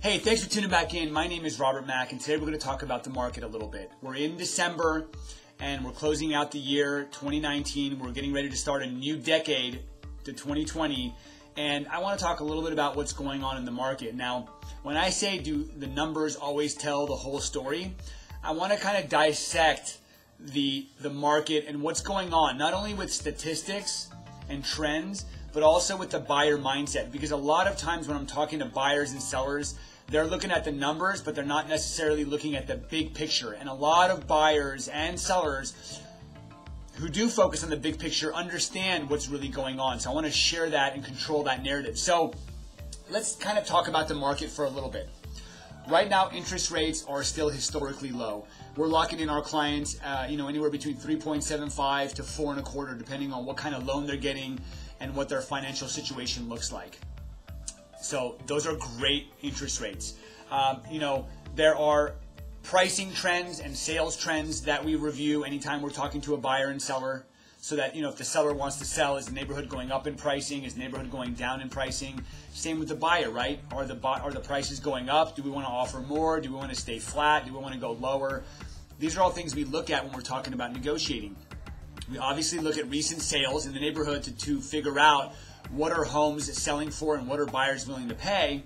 Hey, thanks for tuning back in. My name is Robert Mack, and today we're going to talk about the market a little bit. We're in December, and we're closing out the year 2019. We're getting ready to start a new decade to 2020, and I want to talk a little bit about what's going on in the market. Now, when I say do the numbers always tell the whole story, I want to kind of dissect the market and what's going on, not only with statistics and trends, but also with the buyer mindset. Because a lot of times when I'm talking to buyers and sellers, they're looking at the numbers, but they're not necessarily looking at the big picture. And a lot of buyers and sellers who do focus on the big picture understand what's really going on. So I want to share that and control that narrative. So let's kind of talk about the market for a little bit. Right now, interest rates are still historically low. We're locking in our clients, anywhere between 3.75 to 4.25, depending on what kind of loan they're getting and what their financial situation looks like. So those are great interest rates. There are pricing trends and sales trends that we review anytime we're talking to a buyer and seller, so that, if the seller wants to sell, is the neighborhood going up in pricing? Is the neighborhood going down in pricing? Same with the buyer, right? Are the prices going up? Do we want to offer more? Do we want to stay flat? Do we want to go lower? These are all things we look at when we're talking about negotiating. We obviously look at recent sales in the neighborhood to figure out what are homes selling for and what are buyers willing to pay.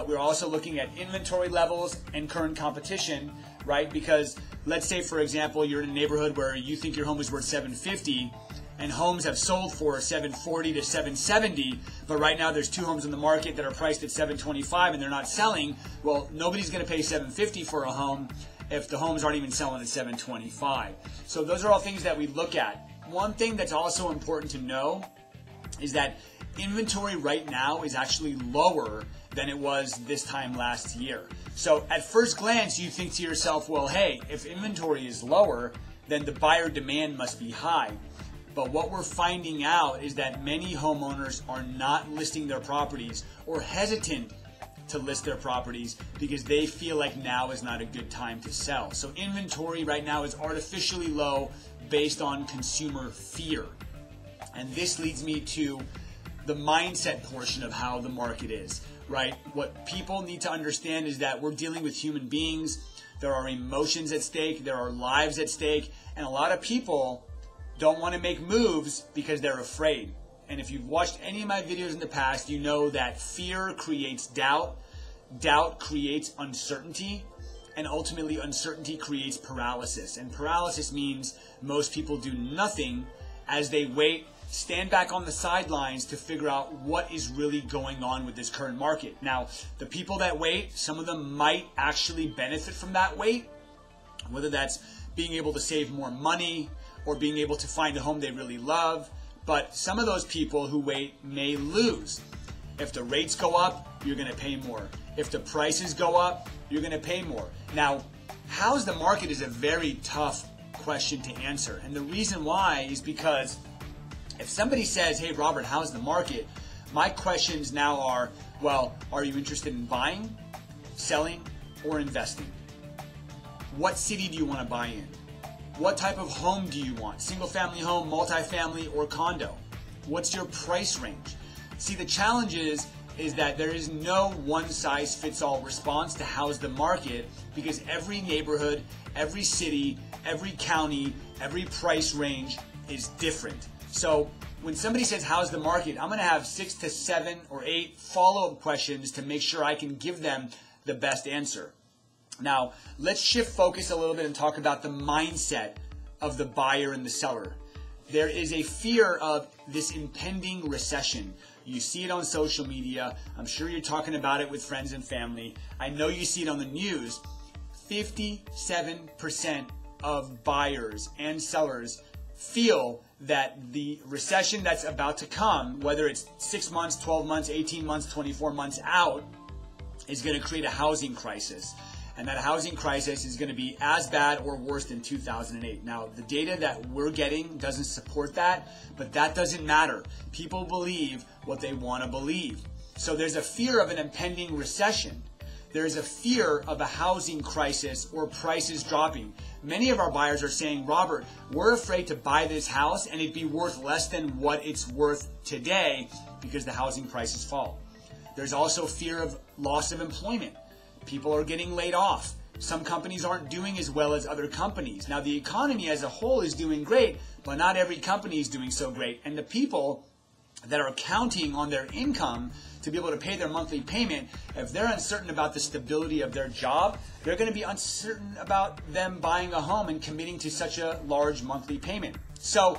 We're also looking at inventory levels and current competition, right? Because let's say, for example, you're in a neighborhood where you think your home is worth $750 and homes have sold for $740 to $770, but right now there's two homes on the market that are priced at $725 and they're not selling. Well, nobody's going to pay $750 for a home if the homes aren't even selling at $725. So those are all things that we look at. One thing that's also important to know is that inventory right now is actually lower than it was this time last year. So at first glance, you think to yourself, well, hey, if inventory is lower, then the buyer demand must be high. But what we're finding out is that many homeowners are not listing their properties or hesitant to list their properties because they feel like now is not a good time to sell. So inventory right now is artificially low based on consumer fear. And this leads me to the mindset portion of how the market is, right? What people need to understand is that we're dealing with human beings. There are emotions at stake. There are lives at stake. And a lot of people don't want to make moves because they're afraid. And if you've watched any of my videos in the past, you know that fear creates doubt. Doubt creates uncertainty. And ultimately, uncertainty creates paralysis. And paralysis means most people do nothing as they wait, stand back on the sidelines to figure out what is really going on with this current market. Now, the people that wait, some of them might actually benefit from that wait, whether that's being able to save more money or being able to find a home they really love. But some of those people who wait may lose. If the rates go up, you're going to pay more. If the prices go up, you're going to pay more. Now, how's the market is a very tough question to answer. And the reason why is because if somebody says, hey, Robert, how's the market? My questions now are, well, are you interested in buying, selling, or investing? What city do you want to buy in? What type of home do you want? Single family home, multifamily, or condo? What's your price range? See, the challenge is that there is no one-size-fits-all response to how's the market, because every neighborhood, every city, every county, every price range is different. So when somebody says, how's the market, I'm going to have 6 to 7 or 8 follow-up questions to make sure I can give them the best answer. Now, let's shift focus a little bit and talk about the mindset of the buyer and the seller. There is a fear of this impending recession. You see it on social media. I'm sure you're talking about it with friends and family. I know you see it on the news. 57% of buyers and sellers feel that the recession that's about to come, whether it's 6 months, 12 months, 18 months, 24 months out, is going to create a housing crisis. And that housing crisis is going to be as bad or worse than 2008. Now, the data that we're getting doesn't support that, but that doesn't matter. People believe what they want to believe. So there's a fear of an impending recession. There is a fear of a housing crisis or prices dropping. Many of our buyers are saying, Robert, we're afraid to buy this house and it'd be worth less than what it's worth today because the housing prices fall. There's also fear of loss of employment. People are getting laid off. Some companies aren't doing as well as other companies. Now, the economy as a whole is doing great, but not every company is doing so great. And the people that are counting on their income to be able to pay their monthly payment, if they're uncertain about the stability of their job, they're going to be uncertain about them buying a home and committing to such a large monthly payment. So,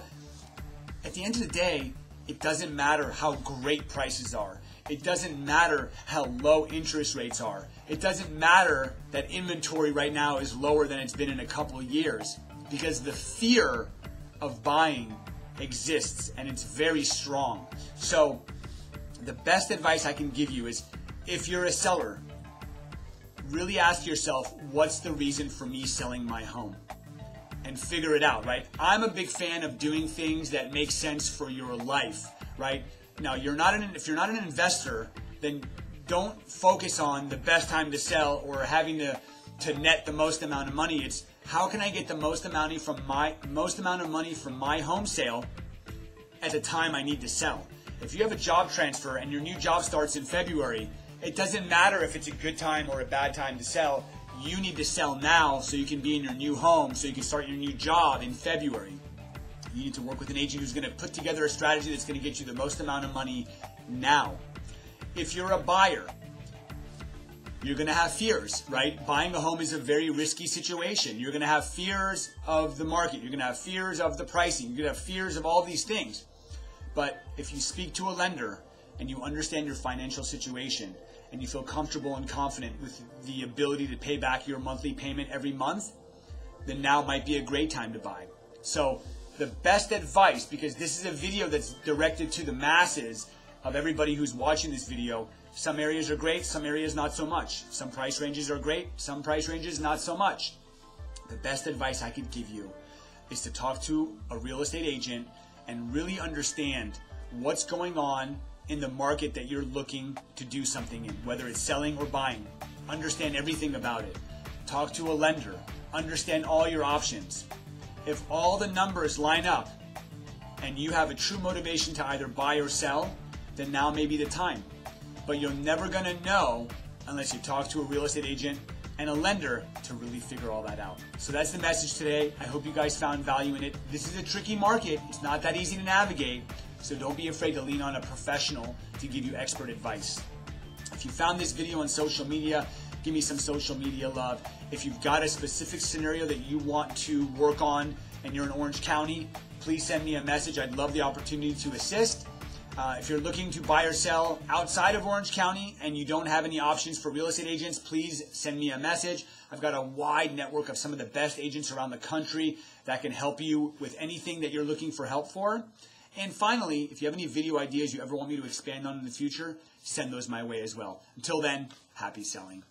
at the end of the day, it doesn't matter how great prices are. It doesn't matter how low interest rates are. It doesn't matter that inventory right now is lower than it's been in a couple of years, because the fear of buying exists and it's very strong. So the best advice I can give you is, if you're a seller, really ask yourself, what's the reason for me selling my home? And figure it out, right? I'm a big fan of doing things that make sense for your life, right? Now, if you're not an investor, then don't focus on the best time to sell or having to net the most amount of money. It's how can I get the most amount of money from my home sale at the time I need to sell. If you have a job transfer and your new job starts in February, it doesn't matter if it's a good time or a bad time to sell. You need to sell now so you can be in your new home, so you can start your new job in February. You need to work with an agent who's going to put together a strategy that's going to get you the most amount of money now. If you're a buyer, you're going to have fears, right? Buying a home is a very risky situation. You're going to have fears of the market. You're going to have fears of the pricing. You're going to have fears of all these things. But if you speak to a lender and you understand your financial situation and you feel comfortable and confident with the ability to pay back your monthly payment every month, then now might be a great time to buy. So the best advice, because this is a video that's directed to the masses of everybody who's watching this video, some areas are great, some areas not so much. Some price ranges are great, some price ranges not so much. The best advice I could give you is to talk to a real estate agent and really understand what's going on in the market that you're looking to do something in, whether it's selling or buying. Understand everything about it. Talk to a lender. Understand all your options. If all the numbers line up and you have a true motivation to either buy or sell, then now may be the time. But you're never going to know unless you talk to a real estate agent and a lender to really figure all that out. So that's the message today. I hope you guys found value in it. This is a tricky market. It's not that easy to navigate. So don't be afraid to lean on a professional to give you expert advice. If you found this video on social media, give me some social media love. If you've got a specific scenario that you want to work on and you're in Orange County, please send me a message. I'd love the opportunity to assist. If you're looking to buy or sell outside of Orange County and you don't have any options for real estate agents, please send me a message. I've got a wide network of some of the best agents around the country that can help you with anything that you're looking for help for. And finally, if you have any video ideas you ever want me to expand on in the future, send those my way as well. Until then, happy selling.